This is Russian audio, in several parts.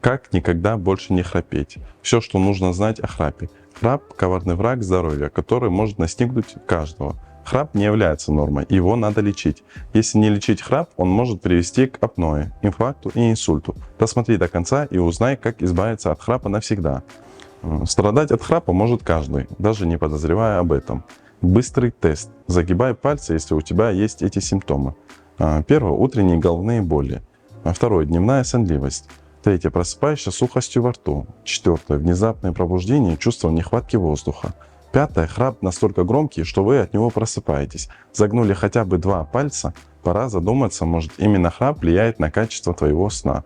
Как никогда больше не храпеть? Все, что нужно знать о храпе. Храп – коварный враг здоровья, который может настигнуть каждого. Храп не является нормой, его надо лечить. Если не лечить храп, он может привести к апное, инфаркту и инсульту. Досмотри до конца и узнай, как избавиться от храпа навсегда. Страдать от храпа может каждый, даже не подозревая об этом. Быстрый тест. Загибай пальцы, если у тебя есть эти симптомы. Первое – утренние головные боли. Второе – дневная сонливость. Третье – просыпаешься с сухостью во рту. Четвертое – внезапное пробуждение, чувство нехватки воздуха. Пятое – храп настолько громкий, что вы от него просыпаетесь. Загнули хотя бы 2 пальца, пора задуматься, может именно храп влияет на качество твоего сна.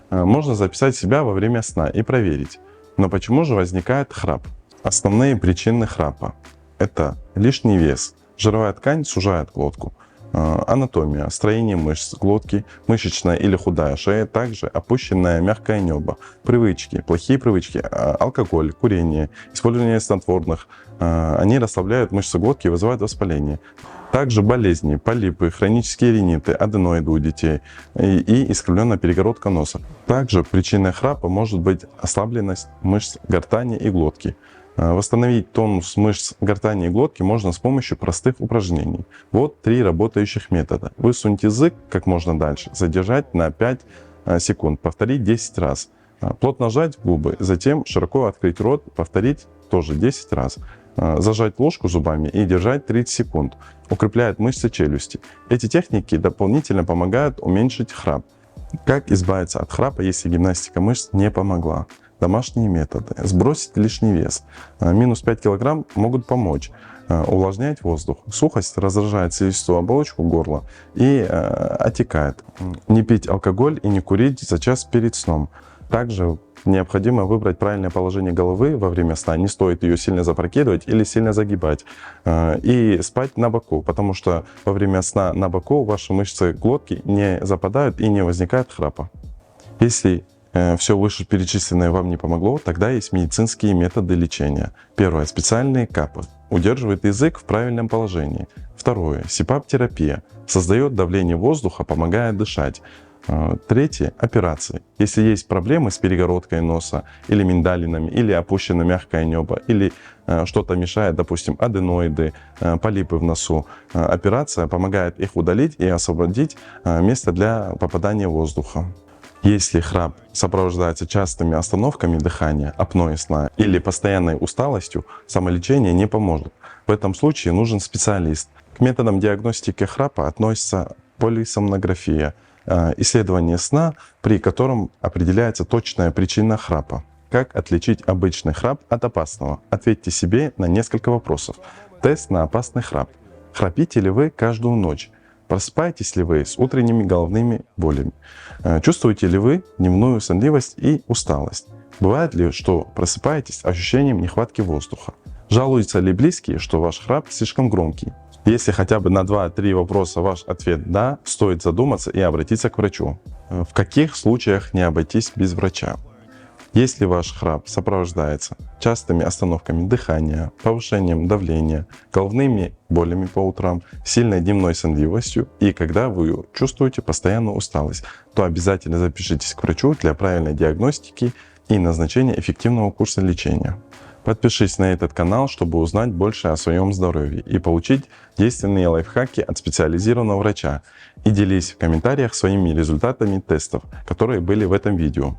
Можно записать себя во время сна и проверить. Но почему же возникает храп? Основные причины храпа – это лишний вес, жировая ткань сужает глотку, анатомия, строение мышц глотки, мышечная или худая шея, также опущенное мягкое небо, привычки, плохие привычки, алкоголь, курение, использование снотворных, они расслабляют мышцы глотки и вызывают воспаление. Также болезни, полипы, хронические риниты, аденоиды у детей и искривленная перегородка носа. Также причиной храпа может быть ослабленность мышц гортани и глотки. Восстановить тонус мышц гортани и глотки можно с помощью простых упражнений. Вот 3 работающих метода. Высунуть язык как можно дальше, задержать на 5 секунд, повторить 10 раз. Плотно сжать губы, затем широко открыть рот, повторить тоже 10 раз. Зажать ложку зубами и держать 30 секунд. Укрепляет мышцы челюсти. Эти техники дополнительно помогают уменьшить храп. Как избавиться от храпа, если гимнастика мышц не помогла? Домашние методы. Сбросить лишний вес. Минус 5 кг могут помочь. Увлажнять воздух. Сухость раздражает слизистую оболочку горла и отекает. Не пить алкоголь и не курить за час перед сном. Также необходимо выбрать правильное положение головы во время сна. Не стоит ее сильно запрокидывать или сильно загибать. И спать на боку, потому что во время сна на боку ваши мышцы глотки не западают и не возникает храпа. Если все вышеперечисленное вам не помогло, тогда есть медицинские методы лечения. Первое – специальные капы. Удерживает язык в правильном положении. Второе – СИПАП-терапия. Создает давление воздуха, помогает дышать. Третье – операции. Если есть проблемы с перегородкой носа, или миндалинами, или опущено мягкое небо, или что-то мешает, допустим, аденоиды, полипы в носу, операция помогает их удалить и освободить место для попадания воздуха. Если храп сопровождается частыми остановками дыхания, апноэ сна или постоянной усталостью, самолечение не поможет. В этом случае нужен специалист. К методам диагностики храпа относится полисомнография, исследование сна, при котором определяется точная причина храпа. Как отличить обычный храп от опасного? Ответьте себе на несколько вопросов. Тест на опасный храп. Храпите ли вы каждую ночь? Просыпаетесь ли вы с утренними головными болями? Чувствуете ли вы дневную сонливость и усталость? Бывает ли, что просыпаетесь с ощущением нехватки воздуха? Жалуются ли близкие, что ваш храп слишком громкий? Если хотя бы на 2-3 вопроса ваш ответ «да», стоит задуматься и обратиться к врачу. В каких случаях не обойтись без врача? Если ваш храп сопровождается частыми остановками дыхания, повышением давления, головными болями по утрам, сильной дневной сонливостью и когда вы чувствуете постоянную усталость, то обязательно запишитесь к врачу для правильной диагностики и назначения эффективного курса лечения. Подпишись на этот канал, чтобы узнать больше о своем здоровье и получить действенные лайфхаки от специализированного врача. И делись в комментариях своими результатами тестов, которые были в этом видео.